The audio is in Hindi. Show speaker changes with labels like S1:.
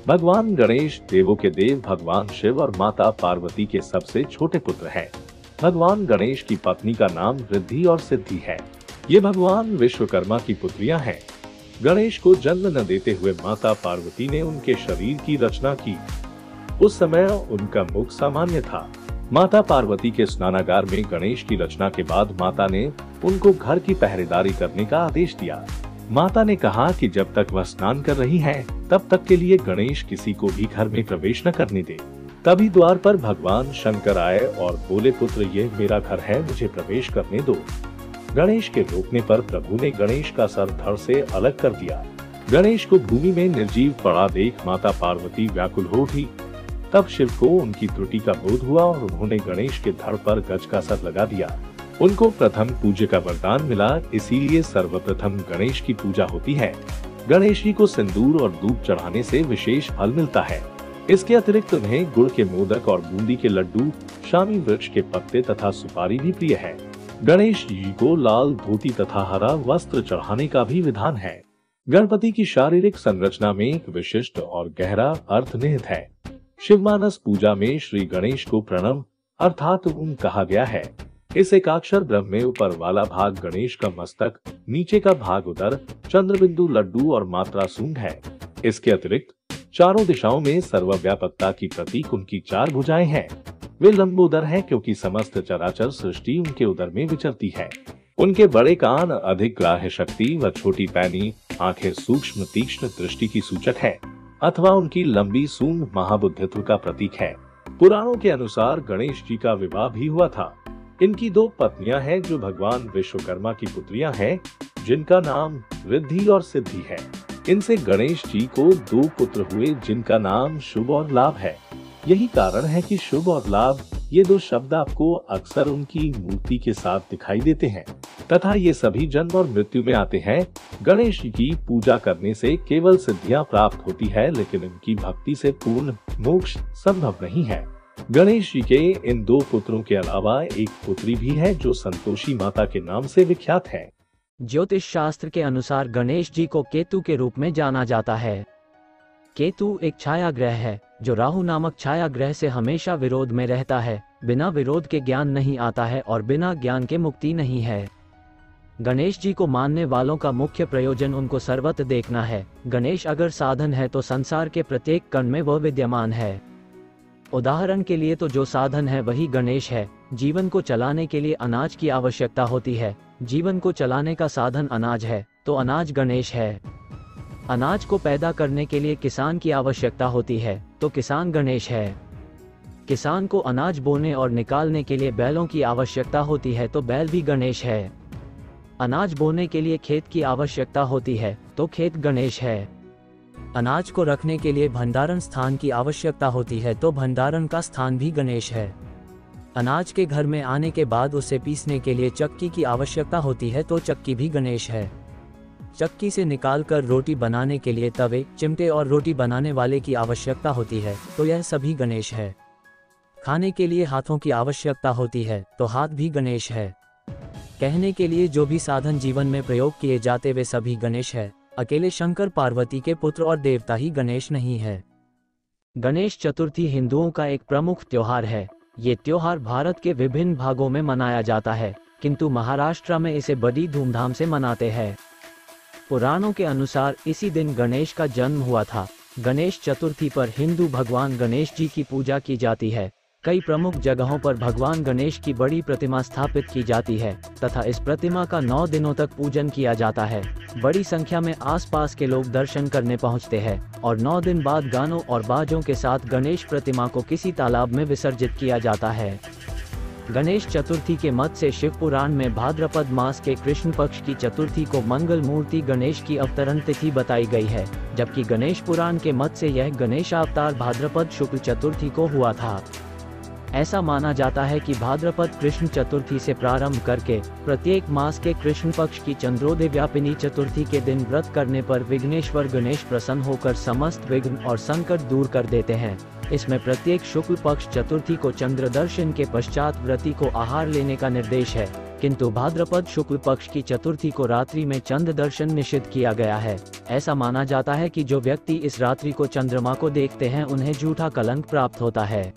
S1: भगवान गणेश देवों के देव भगवान शिव और माता पार्वती के सबसे छोटे पुत्र हैं। भगवान गणेश की पत्नी का नाम रिद्धि और सिद्धि है। ये भगवान विश्वकर्मा की पुत्रियां हैं। गणेश को जन्म न देते हुए माता पार्वती ने उनके शरीर की रचना की। उस समय उनका मुख सामान्य था। माता पार्वती के स्नानागार में गणेश की रचना के बाद माता ने उनको घर की पहरेदारी करने का आदेश दिया। माता ने कहा कि जब तक वह स्नान कर रही हैं, तब तक के लिए गणेश किसी को भी घर में प्रवेश न करने दे। तभी द्वार पर भगवान शंकर आए और बोले, पुत्र ये मेरा घर है, मुझे प्रवेश करने दो। गणेश के रोकने पर प्रभु ने गणेश का सर धड़ से अलग कर दिया। गणेश को भूमि में निर्जीव पड़ा देख माता पार्वती व्याकुल हो उठी। तब शिव को उनकी त्रुटि का बोध हुआ और उन्होंने गणेश के धड़ पर गज का सर लगा दिया। उनको प्रथम पूज्य का वरदान मिला, इसीलिए सर्वप्रथम गणेश की पूजा होती है। गणेश जी को सिंदूर और दूध चढ़ाने से विशेष फल मिलता है। इसके अतिरिक्त उन्हें गुड़ के मोदक और बूंदी के लड्डू, शामी वृक्ष के पत्ते तथा सुपारी भी प्रिय है। गणेश जी को लाल धोती तथा हरा वस्त्र चढ़ाने का भी विधान है। गणपति की शारीरिक संरचना में एक विशिष्ट और गहरा अर्थ निहित है। शिवमानस पूजा में श्री गणेश को प्रणव अर्थात ओम कहा गया है। इस एकाक्षर ब्रह्म में ऊपर वाला भाग गणेश का मस्तक, नीचे का भाग उदर, चंद्रबिंदु, लड्डू और मात्रा सूंड है। इसके अतिरिक्त चारों दिशाओं में सर्वव्यापकता की प्रतीक उनकी 4 भुजाएं हैं। वे लंबोदर हैं क्योंकि समस्त चराचर सृष्टि उनके उदर में विचरती है। उनके बड़े कान अधिक ग्राह्य शक्ति व छोटी पैनी आंखें सूक्ष्म तीक्ष्ण दृष्टि की सूचक है, अथवा उनकी लंबी सूंड महाबुद्धित्व का प्रतीक है। पुराणों के अनुसार गणेश जी का विवाह भी हुआ था। इनकी 2 पत्नियां हैं जो भगवान विश्वकर्मा की पुत्रियां हैं, जिनका नाम रिद्धि और सिद्धि है। इनसे गणेश जी को 2 पुत्र हुए जिनका नाम शुभ और लाभ है। यही कारण है कि शुभ और लाभ ये 2 शब्द आपको अक्सर उनकी मूर्ति के साथ दिखाई देते हैं तथा ये सभी जन्म और मृत्यु में आते हैं। गणेश जी की पूजा करने से केवल सिद्धियां प्राप्त होती है, लेकिन इनकी भक्ति से पूर्ण मोक्ष संभव नहीं है। गणेश जी के इन 2 पुत्रों के अलावा एक पुत्री भी है जो संतोषी माता के नाम से विख्यात है।
S2: ज्योतिष शास्त्र के अनुसार गणेश जी को केतु के रूप में जाना जाता है। केतु एक छाया ग्रह है जो राहु नामक छाया ग्रह से हमेशा विरोध में रहता है। बिना विरोध के ज्ञान नहीं आता है और बिना ज्ञान के मुक्ति नहीं है। गणेश जी को मानने वालों का मुख्य प्रयोजन उनको सर्वत्र देखना है। गणेश अगर साधन है तो संसार के प्रत्येक कण में वह विद्यमान है। उदाहरण के लिए तो जो साधन है वही गणेश है। जीवन को चलाने के लिए अनाज की आवश्यकता होती है। जीवन को चलाने का साधन अनाज है तो अनाज गणेश है। अनाज को पैदा करने के लिए किसान की आवश्यकता होती है तो किसान गणेश है। किसान को अनाज बोने और निकालने के लिए बैलों की आवश्यकता होती है तो बैल भी गणेश है। अनाज बोने के लिए खेत की आवश्यकता होती है तो खेत गणेश है। अनाज को रखने के लिए भंडारण स्थान की आवश्यकता होती है तो भंडारण का स्थान भी गणेश है। अनाज के घर में आने के बाद उसे पीसने के लिए चक्की की आवश्यकता होती है तो चक्की भी गणेश है। चक्की से निकालकर रोटी बनाने के लिए तवे, चिमटे और रोटी बनाने वाले की आवश्यकता होती है तो यह सभी गणेश है। खाने के लिए हाथों की आवश्यकता होती है तो हाथ भी गणेश है। कहने के लिए जो भी साधन जीवन में प्रयोग किए जाते वे सभी गणेश है। अकेले शंकर पार्वती के पुत्र और देवता ही गणेश नहीं है। गणेश चतुर्थी हिंदुओं का एक प्रमुख त्योहार है। ये त्योहार भारत के विभिन्न भागों में मनाया जाता है, किंतु महाराष्ट्र में इसे बड़ी धूमधाम से मनाते हैं। पुराणों के अनुसार इसी दिन गणेश का जन्म हुआ था। गणेश चतुर्थी पर हिंदू भगवान गणेश जी की पूजा की जाती है। कई प्रमुख जगहों पर भगवान गणेश की बड़ी प्रतिमा स्थापित की जाती है तथा इस प्रतिमा का 9 दिनों तक पूजन किया जाता है। बड़ी संख्या में आसपास के लोग दर्शन करने पहुंचते हैं और 9 दिन बाद गानों और बाजों के साथ गणेश प्रतिमा को किसी तालाब में विसर्जित किया जाता है। गणेश चतुर्थी के मत से शिव पुराण में भाद्रपद मास के कृष्ण पक्ष की चतुर्थी को मंगल मूर्ति गणेश की अवतरण तिथि बताई गई है, जबकि गणेश पुराण के मत से यह गणेश अवतार भाद्रपद शुक्ल चतुर्थी को हुआ था। ऐसा माना जाता है कि भाद्रपद कृष्ण चतुर्थी से प्रारंभ करके प्रत्येक मास के कृष्ण पक्ष की चंद्रोदय व्यापिनी चतुर्थी के दिन व्रत करने पर विघ्नेश्वर गणेश प्रसन्न होकर समस्त विघ्न और संकट दूर कर देते हैं। इसमें प्रत्येक शुक्ल पक्ष चतुर्थी को चंद्र दर्शन के पश्चात व्रती को आहार लेने का निर्देश है, किंतु भाद्रपद शुक्ल पक्ष की चतुर्थी को रात्रि में चंद्र दर्शन निषिद्ध किया गया है। ऐसा माना जाता है कि जो व्यक्ति इस रात्रि को चंद्रमा को देखते हैं उन्हें झूठा कलंक प्राप्त होता है।